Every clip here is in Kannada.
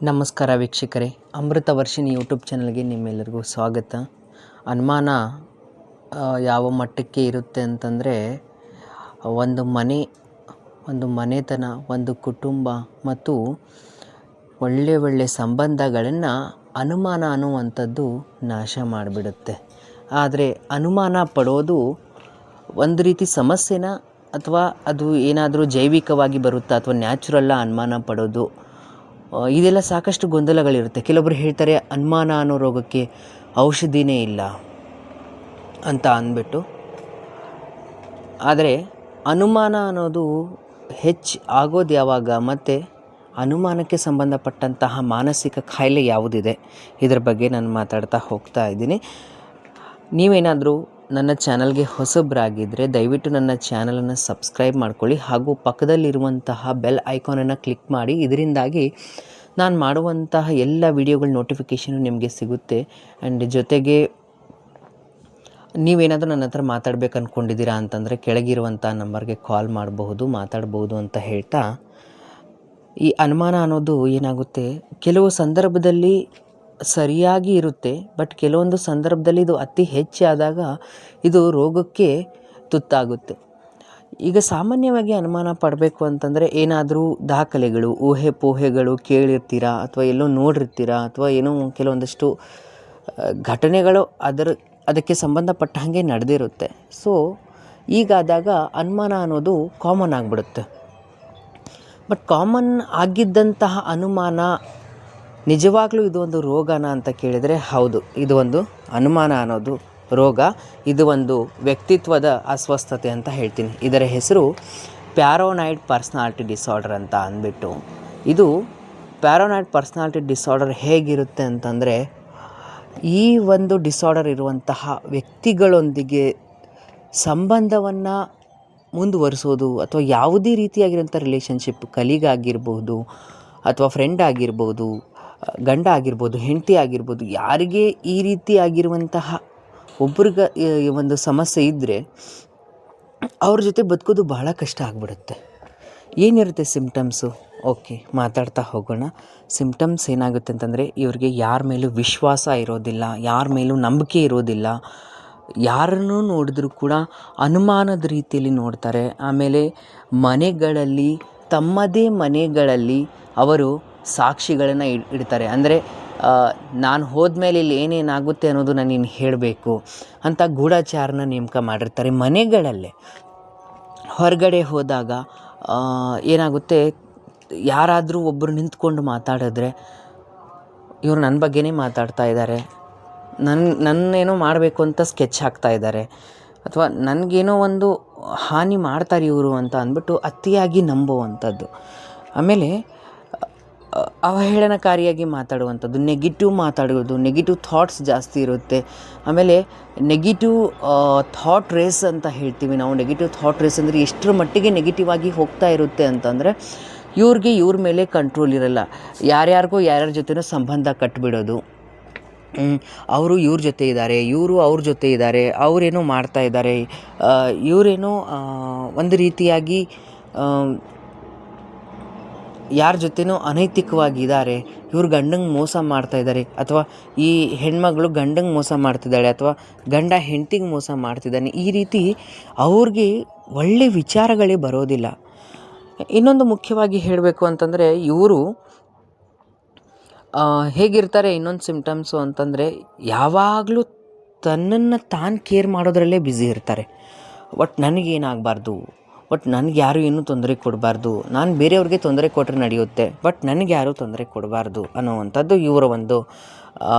ನಮಸ್ಕಾರ ವೀಕ್ಷಕರೇ, ಅಮೃತ ವರ್ಷಿಣಿ ಯೂಟ್ಯೂಬ್ ಚಾನಲ್ಗೆ ನಿಮ್ಮೆಲ್ಲರಿಗೂ ಸ್ವಾಗತ. ಅನುಮಾನ ಯಾವ ಮಟ್ಟಕ್ಕೆ ಇರುತ್ತೆ ಅಂತಂದರೆ, ಒಂದು ಮನೆತನ, ಒಂದು ಕುಟುಂಬ ಮತ್ತು ಒಳ್ಳೆ ಸಂಬಂಧಗಳನ್ನು ಅನುಮಾನ ಅನ್ನುವಂಥದ್ದು ನಾಶ ಮಾಡಿಬಿಡುತ್ತೆ. ಆದರೆ ಅನುಮಾನ ಪಡೋದು ಒಂದು ರೀತಿ ಸಮಸ್ಯೆನ, ಅಥವಾ ಅದು ಏನಾದರೂ ಜೈವಿಕವಾಗಿ ಬರುತ್ತಾ ಅಥವಾ ನ್ಯಾಚುರಲ್ಲ ಅನುಮಾನ ಪಡೋದು? ಇದೆಲ್ಲ ಸಾಕಷ್ಟು ಗೊಂದಲಗಳಿರುತ್ತೆ. ಕೆಲವೊಬ್ಬರು ಹೇಳ್ತಾರೆ ಅನುಮಾನ ಅನ್ನೋ ರೋಗಕ್ಕೆ ಔಷಧಿನೇ ಇಲ್ಲ ಅಂತ ಅಂದ್ಬಿಟ್ಟು. ಆದರೆ ಅನುಮಾನ ಅನ್ನೋದು ಆಗೋದು ಯಾವಾಗ, ಮತ್ತು ಅನುಮಾನಕ್ಕೆ ಸಂಬಂಧಪಟ್ಟಂತಹ ಮಾನಸಿಕ ಕಾಯಿಲೆ ಯಾವುದಿದೆ, ಇದರ ಬಗ್ಗೆ ನಾನು ಮಾತಾಡ್ತಾ ಹೋಗ್ತಾ ಇದ್ದೀನಿ. ನೀವೇನಾದರೂ ನನ್ನ ಚಾನಲ್ಗೆ ಹೊಸಬರಾಗಿದ್ದರೆ ದಯವಿಟ್ಟು ನನ್ನ ಚಾನಲನ್ನು ಸಬ್ಸ್ಕ್ರೈಬ್ ಮಾಡ್ಕೊಳ್ಳಿ, ಹಾಗೂ ಪಕ್ಕದಲ್ಲಿರುವಂತಹ ಬೆಲ್ ಐಕಾನನ್ನು ಕ್ಲಿಕ್ ಮಾಡಿ. ಇದರಿಂದಾಗಿ ನಾನು ಮಾಡುವಂತಹ ಎಲ್ಲ ವಿಡಿಯೋಗಳ ನೋಟಿಫಿಕೇಷನು ನಿಮಗೆ ಸಿಗುತ್ತೆ. ಆ್ಯಂಡ್ ಜೊತೆಗೆ ನೀವೇನಾದರೂ ನನ್ನ ಹತ್ರ ಮಾತಾಡಬೇಕು ಅಂದ್ಕೊಂಡಿದ್ದೀರಾ ಅಂತಂದರೆ ಕೆಳಗಿರುವಂಥ ನಂಬರ್ಗೆ ಕಾಲ್ ಮಾತಾಡ್ಬೋದು ಅಂತ ಹೇಳ್ತಾ, ಈ ಅನುಮಾನ ಅನ್ನೋದು ಏನಾಗುತ್ತೆ, ಕೆಲವು ಸಂದರ್ಭದಲ್ಲಿ ಸರಿಯಾಗಿ ಇರುತ್ತೆ, ಬಟ್ ಕೆಲವೊಂದು ಸಂದರ್ಭದಲ್ಲಿ ಇದು ಅತಿ ಹೆಚ್ಚಾದಾಗ ಇದು ರೋಗಕ್ಕೆ ತುತ್ತಾಗುತ್ತೆ. ಈಗ ಸಾಮಾನ್ಯವಾಗಿ ಅನುಮಾನ ಪಡಬೇಕು ಅಂತಂದರೆ ಏನಾದರೂ ದಾಖಲೆಗಳು, ಊಹೆಗಳು ಕೇಳಿರ್ತೀರಾ, ಅಥವಾ ಎಲ್ಲೋ ನೋಡಿರ್ತೀರಾ, ಅಥವಾ ಏನೋ ಕೆಲವೊಂದಷ್ಟು ಘಟನೆಗಳು ಅದಕ್ಕೆ ಸಂಬಂಧಪಟ್ಟ ಹಾಗೆ ನಡೆದಿರುತ್ತೆ. ಸೊ ಈಗಾದಾಗ ಅನುಮಾನ ಅನ್ನೋದು ಕಾಮನ್ ಆಗಿಬಿಡುತ್ತೆ. ಬಟ್ ಕಾಮನ್ ಆಗಿದ್ದಂತಹ ಅನುಮಾನ ನಿಜವಾಗ್ಲೂ ಇದು ಒಂದು ರೋಗನ ಅಂತ ಕೇಳಿದರೆ ಹೌದು, ಇದು ಒಂದು ಅನುಮಾನ ಅನ್ನೋದು ರೋಗ. ಇದು ಒಂದು ವ್ಯಕ್ತಿತ್ವದ ಅಸ್ವಸ್ಥತೆ ಅಂತ ಹೇಳ್ತೀನಿ. ಇದರ ಹೆಸರು ಪ್ಯಾರಾನಾಯ್ಡ್ ಪರ್ಸ್ನಾಲಿಟಿ ಡಿಸಾರ್ಡರ್ ಅಂತ ಅಂದ್ಬಿಟ್ಟು. ಇದು ಪ್ಯಾರಾನಾಯ್ಡ್ ಪರ್ಸ್ನಾಲಿಟಿ ಡಿಸಾರ್ಡರ್ ಹೇಗಿರುತ್ತೆ ಅಂತಂದರೆ, ಈ ಒಂದು ಡಿಸಾರ್ಡರ್ ಇರುವಂತಹ ವ್ಯಕ್ತಿಗಳೊಂದಿಗೆ ಸಂಬಂಧವನ್ನು ಮುಂದುವರಿಸೋದು, ಅಥವಾ ಯಾವುದೇ ರೀತಿಯಾಗಿರೋಂಥ ರಿಲೇಷನ್ಶಿಪ್, ಕಲೀಗ್ ಆಗಿರ್ಬೋದು, ಅಥವಾ ಫ್ರೆಂಡ್ ಆಗಿರ್ಬೋದು, ಗಂಡ ಆಗಿರ್ಬೋದು, ಹೆಂಡತಿ ಆಗಿರ್ಬೋದು, ಯಾರಿಗೆ ಈ ರೀತಿ ಆಗಿರುವಂತಹ ಒಬ್ರಿಗೆ ಒಂದು ಸಮಸ್ಯೆ ಇದ್ದರೆ ಅವ್ರ ಜೊತೆ ಬದುಕೋದು ಬಹಳ ಕಷ್ಟ ಆಗಿಬಿಡುತ್ತೆ. ಏನಿರುತ್ತೆ ಸಿಮ್ಟಮ್ಸು? ಓಕೆ, ಮಾತಾಡ್ತಾ ಹೋಗೋಣ. ಸಿಮ್ಟಮ್ಸ್ ಏನಾಗುತ್ತೆ ಅಂತಂದರೆ, ಇವ್ರಿಗೆ ಯಾರ ಮೇಲೂ ವಿಶ್ವಾಸ ಇರೋದಿಲ್ಲ, ಯಾರ ಮೇಲೂ ನಂಬಿಕೆ ಇರೋದಿಲ್ಲ, ಯಾರನ್ನೂ ನೋಡಿದ್ರೂ ಕೂಡ ಅನುಮಾನದ ರೀತಿಯಲ್ಲಿ ನೋಡ್ತಾರೆ. ಆಮೇಲೆ ಮನೆಗಳಲ್ಲಿ, ತಮ್ಮದೇ ಮನೆಗಳಲ್ಲಿ ಅವರು ಸಾಕ್ಷಿಗಳನ್ನು ಇಡ್ತಾರೆ. ಅಂದರೆ ನಾನು ಹೋದ್ಮೇಲೆ ಇಲ್ಲಿ ಏನೇನಾಗುತ್ತೆ ಅನ್ನೋದು ನಾನು ನೀನು ಹೇಳಬೇಕು ಅಂತ ಗೂಢಚಾರನ ನೇಮಕ ಮಾಡಿರ್ತಾರೆ ಮನೆಗಳಲ್ಲೇ. ಹೊರಗಡೆ ಹೋದಾಗ ಏನಾಗುತ್ತೆ, ಯಾರಾದರೂ ಒಬ್ಬರು ನಿಂತ್ಕೊಂಡು ಮಾತಾಡಿದ್ರೆ ಇವರು ನನ್ನ ಬಗ್ಗೆನೇ ಮಾತಾಡ್ತಾ ಇದ್ದಾರೆ, ನನ್ನೇನೋ ಮಾಡಬೇಕು ಅಂತ ಸ್ಕೆಚ್ ಹಾಕ್ತಾ ಇದ್ದಾರೆ, ಅಥವಾ ನನಗೇನೋ ಒಂದು ಹಾನಿ ಮಾಡ್ತಾರೆ ಇವರು ಅಂತ ಅಂದ್ಬಿಟ್ಟು ಅತಿಯಾಗಿ ನಂಬುವಂಥದ್ದು. ಆಮೇಲೆ ಅವಹೇಳನಕಾರಿಯಾಗಿ ಮಾತಾಡುವಂಥದ್ದು, ಮಾತಾಡೋದು, ನೆಗೆಟಿವ್ ಥಾಟ್ಸ್ ಜಾಸ್ತಿ ಇರುತ್ತೆ. ಆಮೇಲೆ ನೆಗೆಟಿವ್ ಥಾಟ್ ರೇಸ್ ಅಂತ ಹೇಳ್ತೀವಿ ನಾವು. ನೆಗೆಟಿವ್ ಥಾಟ್ ರೇಸ್ ಅಂದರೆ ಎಷ್ಟರ ಮಟ್ಟಿಗೆ ನೆಗೆಟಿವ್ ಆಗಿ ಹೋಗ್ತಾ ಇರುತ್ತೆ ಅಂತಂದರೆ, ಇವ್ರ ಮೇಲೆ ಕಂಟ್ರೋಲ್ ಇರಲ್ಲ. ಯಾರ್ಯಾರ ಜೊತೆನೂ ಸಂಬಂಧ ಕಟ್ಟಿಬಿಡೋದು. ಅವರು ಇವ್ರ ಜೊತೆ ಇದ್ದಾರೆ, ಇವರು ಅವ್ರ ಜೊತೆ ಇದ್ದಾರೆ, ಅವರೇನೋ ಮಾಡ್ತಾ ಇದ್ದಾರೆ, ಇವರೇನೋ ಒಂದು ರೀತಿಯಾಗಿ ಯಾರ ಜೊತೆನೋ ಅನೈತಿಕವಾಗಿದ್ದಾರೆ, ಇವ್ರು ಗಂಡಂಗೆ ಮೋಸ ಮಾಡ್ತಾಯಿದ್ದಾರೆ, ಅಥವಾ ಈ ಹೆಣ್ಮಗಳು ಗಂಡಂಗೆ ಮೋಸ ಮಾಡ್ತಿದ್ದಾಳೆ, ಅಥವಾ ಗಂಡ ಹೆಂಡತಿಗೆ ಮೋಸ ಮಾಡ್ತಿದ್ದಾನೆ. ಈ ರೀತಿ ಅವ್ರಿಗೆ ಒಳ್ಳೆ ವಿಚಾರಗಳೇ ಬರೋದಿಲ್ಲ. ಇನ್ನೊಂದು ಮುಖ್ಯವಾಗಿ ಹೇಳಬೇಕು ಅಂತಂದರೆ, ಇವರು ಹೇಗಿರ್ತಾರೆ, ಇನ್ನೊಂದು ಸಿಮ್ಟಮ್ಸು ಅಂತಂದರೆ, ಯಾವಾಗಲೂ ತನ್ನನ್ನು ತಾನು ಕೇರ್ ಮಾಡೋದ್ರಲ್ಲೇ ಬ್ಯುಸಿ ಇರ್ತಾರೆ. ನನಗೇನಾಗಬಾರ್ದು, ನನಗೆ ಯಾರು ಏನೂ ತೊಂದರೆ ಕೊಡಬಾರ್ದು, ನಾನು ಬೇರೆಯವ್ರಿಗೆ ತೊಂದರೆ ಕೊಟ್ಟರೆ ನಡೆಯುತ್ತೆ, ನನಗೆ ಯಾರೂ ತೊಂದರೆ ಕೊಡಬಾರ್ದು ಅನ್ನೋವಂಥದ್ದು ಇವರ ಒಂದು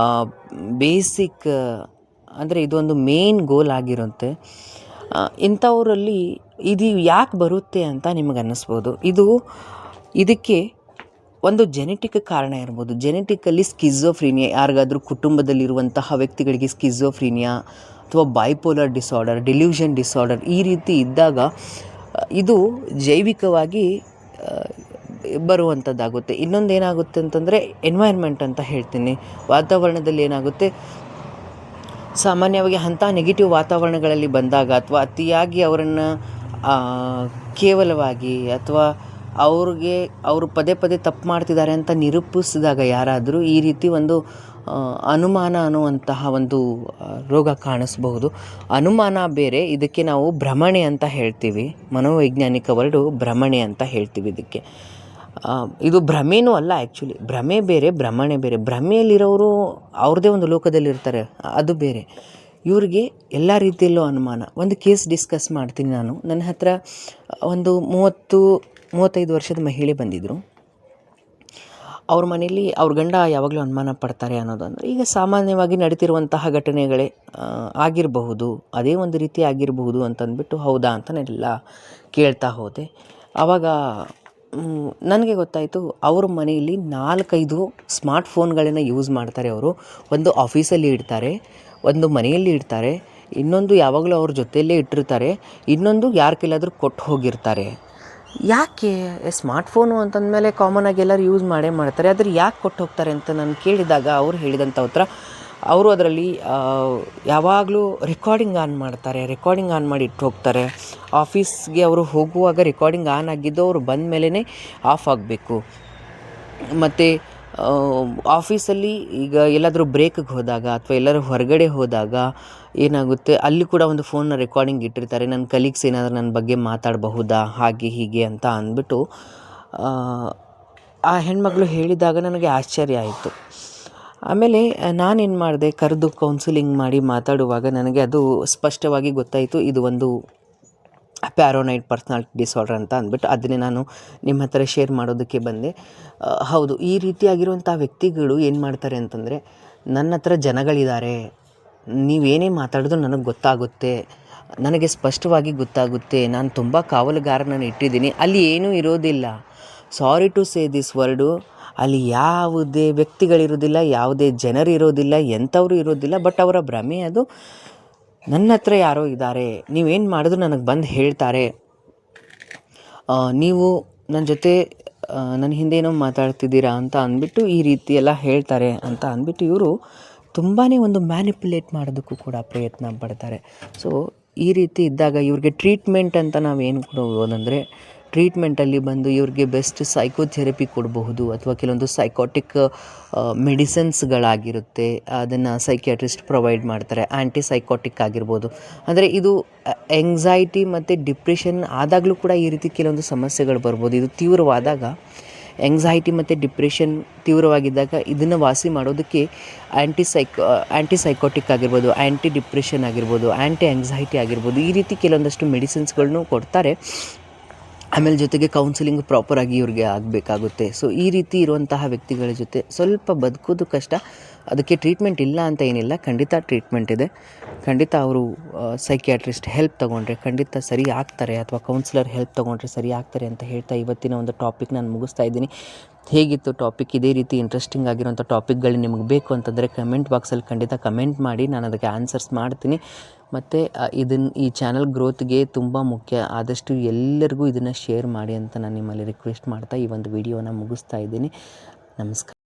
ಬೇಸಿಕ್, ಅಂದರೆ ಇದೊಂದು ಮೇನ್ ಗೋಲ್ ಆಗಿರುತ್ತೆ. ಇಂಥವರಲ್ಲಿ ಇದು ಯಾಕೆ ಬರುತ್ತೆ ಅಂತ ನಿಮಗೆ ಅನ್ನಿಸ್ಬೋದು. ಇದಕ್ಕೆ ಒಂದು ಜೆನೆಟಿಕ್ ಕಾರಣ ಇರ್ಬೋದು. ಜೆನೆಟಿಕಲ್ಲಿ ಸ್ಕಿಝೋಫ್ರೀನಿಯಾ, ಯಾರಿಗಾದರೂ ಕುಟುಂಬದಲ್ಲಿರುವಂತಹ ವ್ಯಕ್ತಿಗಳಿಗೆ ಸ್ಕಿಝೋಫ್ರೀನಿಯಾ, ಅಥವಾ ಬೈಪೋಲರ್ ಡಿಸಾರ್ಡರ್, ಡೆಲ್ಯೂಷನ್ ಡಿಸಾರ್ಡರ್, ಈ ರೀತಿ ಇದ್ದಾಗ ಇದು ಜೈವಿಕವಾಗಿ ಬರುವಂಥದ್ದಾಗುತ್ತೆ. ಇನ್ನೊಂದು ಏನಾಗುತ್ತೆ ಅಂತಂದರೆ ಎನ್ವೈರ್ಮೆಂಟ್ ಅಂತ ಹೇಳ್ತೀನಿ. ವಾತಾವರಣದಲ್ಲಿ ಏನಾಗುತ್ತೆ, ಸಾಮಾನ್ಯವಾಗಿ ಅಂಥ ನೆಗೆಟಿವ್ ವಾತಾವರಣಗಳಲ್ಲಿ ಬಂದಾಗ, ಅಥವಾ ಅತಿಯಾಗಿ ಅವರನ್ನು ಕೇವಲವಾಗಿ ಅಥವಾ ಅವರು ಪದೇ ಪದೇ ತಪ್ಪು ಮಾಡ್ತಿದ್ದಾರೆ ಅಂತ ನಿರೂಪಿಸಿದಾಗ ಯಾರಾದರೂ ಈ ರೀತಿ ಒಂದು ಅನುಮಾನ ಅನ್ನುವಂತಹ ಒಂದು ರೋಗ ಕಾಣಿಸ್ಬಹುದು. ಅನುಮಾನ ಬೇರೆ, ಇದಕ್ಕೆ ನಾವು ಭ್ರಮಣೆ ಅಂತ ಹೇಳ್ತೀವಿ. ಮನೋವೈಜ್ಞಾನಿಕ ವರ್ಡು ಭ್ರಮಣೆ ಅಂತ ಹೇಳ್ತೀವಿ ಇದಕ್ಕೆ. ಇದು ಭ್ರಮೆನೂ ಅಲ್ಲ ಆ್ಯಕ್ಚುಲಿ. ಭ್ರಮೆ ಬೇರೆ, ಭ್ರಮಣೆ ಬೇರೆ. ಭ್ರಮೆಯಲ್ಲಿರೋರು ಅವ್ರದ್ದೇ ಒಂದು ಲೋಕದಲ್ಲಿರ್ತಾರೆ, ಅದು ಬೇರೆ. ಇವ್ರಿಗೆ ಎಲ್ಲ ರೀತಿಯಲ್ಲೂ ಅನುಮಾನ. ಒಂದು ಕೇಸ್ ಡಿಸ್ಕಸ್ ಮಾಡ್ತೀನಿ ನಾನು. ನನ್ನ ಹತ್ರ ಒಂದು 30-35 ವರ್ಷದ ಮಹಿಳೆ ಬಂದಿದ್ದರು. ಅವ್ರ ಮನೇಲಿ ಅವ್ರ ಗಂಡ ಯಾವಾಗಲೂ ಅನುಮಾನ ಪಡ್ತಾರೆ ಅನ್ನೋದು ಅಂದರೆ, ಈಗ ಸಾಮಾನ್ಯವಾಗಿ ನಡೀತಿರುವಂತಹ ಘಟನೆಗಳೇ ಆಗಿರಬಹುದು, ಅದೇ ಒಂದು ರೀತಿ ಆಗಿರಬಹುದು ಅಂತಂದ್ಬಿಟ್ಟು ಹೌದಾ ಅಂತ ನಾನೆಲ್ಲ ಕೇಳ್ತಾ ಹೋದೆ. ಆವಾಗ ನನಗೆ ಗೊತ್ತಾಯಿತು, ಅವ್ರ ಮನೆಯಲ್ಲಿ 4-5 ಸ್ಮಾರ್ಟ್ಫೋನ್ಗಳನ್ನು ಯೂಸ್ ಮಾಡ್ತಾರೆ ಅವರು. ಒಂದು ಆಫೀಸಲ್ಲಿ ಇಡ್ತಾರೆ, ಒಂದು ಮನೆಯಲ್ಲಿ ಇಡ್ತಾರೆ, ಇನ್ನೊಂದು ಯಾವಾಗಲೂ ಅವ್ರ ಜೊತೆಯಲ್ಲೇ ಇಟ್ಟಿರ್ತಾರೆ, ಇನ್ನೊಂದು ಯಾರ ಕೈಲಾದರೂ ಕೊಟ್ಟು ಹೋಗಿರ್ತಾರೆ. ಯಾಕೆ ಸ್ಮಾರ್ಟ್ಫೋನು ಅಂತಂದಮೇಲೆ ಕಾಮನಾಗಿ ಎಲ್ಲರೂ ಯೂಸ್ ಮಾಡೇ ಮಾಡ್ತಾರೆ, ಆದರೆ ಯಾಕೆ ಕೊಟ್ಟು ಹೋಗ್ತಾರೆ ಅಂತ ನಾನು ಕೇಳಿದಾಗ ಅವ್ರು ಹೇಳಿದಂಥ ಉತ್ತರ, ಅವರು ಅದರಲ್ಲಿ ಯಾವಾಗಲೂ ರೆಕಾರ್ಡಿಂಗ್ ಆನ್ ಮಾಡ್ತಾರೆ, ರೆಕಾರ್ಡಿಂಗ್ ಆನ್ ಮಾಡಿ ಇಟ್ಟು ಹೋಗ್ತಾರೆ. ಆಫೀಸ್ಗೆ ಅವರು ಹೋಗುವಾಗ ರೆಕಾರ್ಡಿಂಗ್ ಆನ್ ಆಗಿದ್ದು ಅವರು ಬಂದ ಮೇಲೇ ಆಫ್ ಆಗಬೇಕು. ಮತ್ತು ಆಫೀಸಲ್ಲಿ ಈಗ ಎಲ್ಲಾದರೂ ಬ್ರೇಕಿಗೆ ಹೋದಾಗ ಅಥವಾ ಎಲ್ಲರೂ ಹೊರಗಡೆ ಹೋದಾಗ ಏನಾಗುತ್ತೆ, ಅಲ್ಲಿ ಕೂಡ ಒಂದು ಫೋನ್ನ ರೆಕಾರ್ಡಿಂಗ್ ಇಟ್ಟಿರ್ತಾರೆ. ನನ್ನ ಕಲೀಗ್ಸ್ ಏನಾದರೂ ನನ್ನ ಬಗ್ಗೆ ಮಾತಾಡಬಹುದಾ, ಹಾಗೆ ಹೀಗೆ ಅಂತ ಅಂದ್ಬಿಟ್ಟು ಆ ಹೆಣ್ಮಗಳು ಹೇಳಿದಾಗ ನನಗೆ ಆಶ್ಚರ್ಯ ಆಯಿತು. ಆಮೇಲೆ ನಾನೇನು ಮಾಡಿದೆ, ಕರೆದು ಕೌನ್ಸಿಲಿಂಗ್ ಮಾಡಿ ಮಾತಾಡುವಾಗ ನನಗೆ ಅದು ಸ್ಪಷ್ಟವಾಗಿ ಗೊತ್ತಾಯಿತು, ಇದು ಒಂದು ಪ್ಯಾರನೋಯ್ಡ್ ಪರ್ಸ್ನಾಲಿಟಿ ಡಿಸಾರ್ಡರ್ ಅಂತ ಅಂದ್ಬಿಟ್ಟು. ಅದನ್ನೇ ನಾನು ನಿಮ್ಮ ಹತ್ರ ಶೇರ್ ಮಾಡೋದಕ್ಕೆ ಬಂದೆ. ಹೌದು, ಈ ರೀತಿಯಾಗಿರುವಂಥ ವ್ಯಕ್ತಿಗಳು ಏನು ಮಾಡ್ತಾರೆ ಅಂತಂದರೆ, ನನ್ನ ಹತ್ರ ಜನಗಳಿದ್ದಾರೆ, ನೀವೇನೇ ಮಾತಾಡಿದ್ರು ನನಗೆ ಗೊತ್ತಾಗುತ್ತೆ, ನನಗೆ ಸ್ಪಷ್ಟವಾಗಿ ಗೊತ್ತಾಗುತ್ತೆ, ನಾನು ತುಂಬ ಕಾವಲುಗಾರನನ್ನು ಇಟ್ಟಿದ್ದೀನಿ, ಅಲ್ಲಿ ಏನೂ ಇರೋದಿಲ್ಲ. Sorry to say this word, ಅಲ್ಲಿ ಯಾವುದೇ ವ್ಯಕ್ತಿಗಳಿರೋದಿಲ್ಲ, ಯಾವುದೇ ಜನರಿರೋದಿಲ್ಲ, ಎಂಥವರು ಇರೋದಿಲ್ಲ. ಬಟ್ ಅವರ ಭ್ರಮೆ ಅದು. ನನ್ನ ಹತ್ರ ಯಾರೋ ಇದ್ದಾರೆ, ನೀವೇನು ಮಾಡಿದ್ರು ನನಗೆ ಬಂದು ಹೇಳ್ತಾರೆ, ನೀವು ನನ್ನ ಜೊತೆ ನನ್ನ ಹಿಂದೇನೋ ಮಾತಾಡ್ತಿದ್ದೀರಾ ಅಂತ ಅಂದ್ಬಿಟ್ಟು ಈ ರೀತಿ ಎಲ್ಲ ಹೇಳ್ತಾರೆ ಅಂತ ಅಂದ್ಬಿಟ್ಟು ಇವರು ತುಂಬಾ ಒಂದು ಮ್ಯಾನಿಪುಲೇಟ್ ಮಾಡೋದಕ್ಕೂ ಕೂಡ ಪ್ರಯತ್ನ ಪಡ್ತಾರೆ. ಸೊ ಈ ರೀತಿ ಇದ್ದಾಗ ಇವ್ರಿಗೆ ಟ್ರೀಟ್ಮೆಂಟ್ ಅಂತ ನಾವೇನು ಕೊಡೋದಂದರೆ, ಟ್ರೀಟ್ಮೆಂಟಲ್ಲಿ ಬಂದು ಇವ್ರಿಗೆ ಬೆಸ್ಟ್ ಸೈಕೋಥೆರಪಿ ಕೊಡಬಹುದು, ಅಥವಾ ಕೆಲವೊಂದು ಸೈಕೋಟಿಕ್ ಮೆಡಿಸಿನ್ಸ್ಗಳಾಗಿರುತ್ತೆ, ಅದನ್ನು ಸೈಕಿಯಾಟ್ರಿಸ್ಟ್ ಪ್ರೊವೈಡ್ ಮಾಡ್ತಾರೆ. ಆ್ಯಂಟಿಸೈಕೋಟಿಕ್ ಆಗಿರ್ಬೋದು. ಅಂದರೆ ಇದು ಎಂಗ್ಸೈಟಿ ಮತ್ತು ಡಿಪ್ರೆಷನ್ ಆದಾಗಲೂ ಕೂಡ ಈ ರೀತಿ ಕೆಲವೊಂದು ಸಮಸ್ಯೆಗಳು ಬರ್ಬೋದು. ಇದು ತೀವ್ರವಾದಾಗ, ಎಂಗ್ಸೈಟಿ ಮತ್ತು ಡಿಪ್ರೆಷನ್ ತೀವ್ರವಾಗಿದ್ದಾಗ ಇದನ್ನು ವಾಸಿ ಮಾಡೋದಕ್ಕೆ ಆ್ಯಂಟಿಸೈಕೋಟಿಕ್ ಆಗಿರ್ಬೋದು, ಆ್ಯಂಟಿ ಡಿಪ್ರೆಷನ್ ಆಗಿರ್ಬೋದು, ಆ್ಯಂಟಿ ಎಂಗ್ಸೈಟಿ ಆಗಿರ್ಬೋದು, ಈ ರೀತಿ ಕೆಲವೊಂದಷ್ಟು ಮೆಡಿಸಿನ್ಸ್ಗಳನ್ನೂ ಕೊಡ್ತಾರೆ. ಆಮೇಲೆ ಜೊತೆಗೆ ಕೌನ್ಸಿಲಿಂಗ್ ಪ್ರಾಪರಾಗಿ ಇವ್ರಿಗೆ ಆಗಬೇಕಾಗುತ್ತೆ. ಸೊ ಈ ರೀತಿ ಇರುವಂತಹ ವ್ಯಕ್ತಿಗಳ ಜೊತೆ ಸ್ವಲ್ಪ ಬದುಕೋದು ಕಷ್ಟ. ಅದಕ್ಕೆ ಟ್ರೀಟ್ಮೆಂಟ್ ಇಲ್ಲ ಅಂತ ಏನಿಲ್ಲ, ಖಂಡಿತ ಟ್ರೀಟ್ಮೆಂಟ್ ಇದೆ. ಖಂಡಿತ ಅವರು ಸೈಕಿಯಾಟ್ರಿಸ್ಟ್ ಹೆಲ್ಪ್ ತೊಗೊಂಡ್ರೆ ಖಂಡಿತ ಸರಿ ಆಗ್ತಾರೆ, ಅಥವಾ ಕೌನ್ಸಿಲರ್ ಹೆಲ್ಪ್ ತೊಗೊಂಡ್ರೆ ಸರಿ ಆಗ್ತಾರೆ ಅಂತ ಹೇಳ್ತಾ ಇವತ್ತಿನ ಒಂದು ಟಾಪಿಕ್ ನಾನು ಮುಗಿಸ್ತಾ ಇದ್ದೀನಿ. ಹೇಗಿತ್ತು ಟಾಪಿಕ್? ಇದೇ ರೀತಿ ಇಂಟ್ರೆಸ್ಟಿಂಗ್ ಆಗಿರೋಂಥ ಟಾಪಿಕ್ಗಳು ನಿಮಗೆ ಬೇಕು ಅಂತಂದರೆ ಕಮೆಂಟ್ ಬಾಕ್ಸಲ್ಲಿ ಖಂಡಿತ ಕಮೆಂಟ್ ಮಾಡಿ, ನಾನು ಅದಕ್ಕೆ ಆನ್ಸರ್ಸ್ ಮಾಡ್ತೀನಿ. ಮತ್ತು ಈ ಚಾನಲ್ ಗ್ರೋತ್ಗೆ ತುಂಬ ಮುಖ್ಯ. ಆದಷ್ಟು ಎಲ್ಲರಿಗೂ ಇದನ್ನು ಶೇರ್ ಮಾಡಿ ಅಂತ ನಾನು ನಿಮ್ಮಲ್ಲಿ ರಿಕ್ವೆಸ್ಟ್ ಮಾಡ್ತಾ ಈ ಒಂದು ವಿಡಿಯೋನ ಮುಗಿಸ್ತಾ ಇದ್ದೀನಿ. ನಮಸ್ಕಾರ.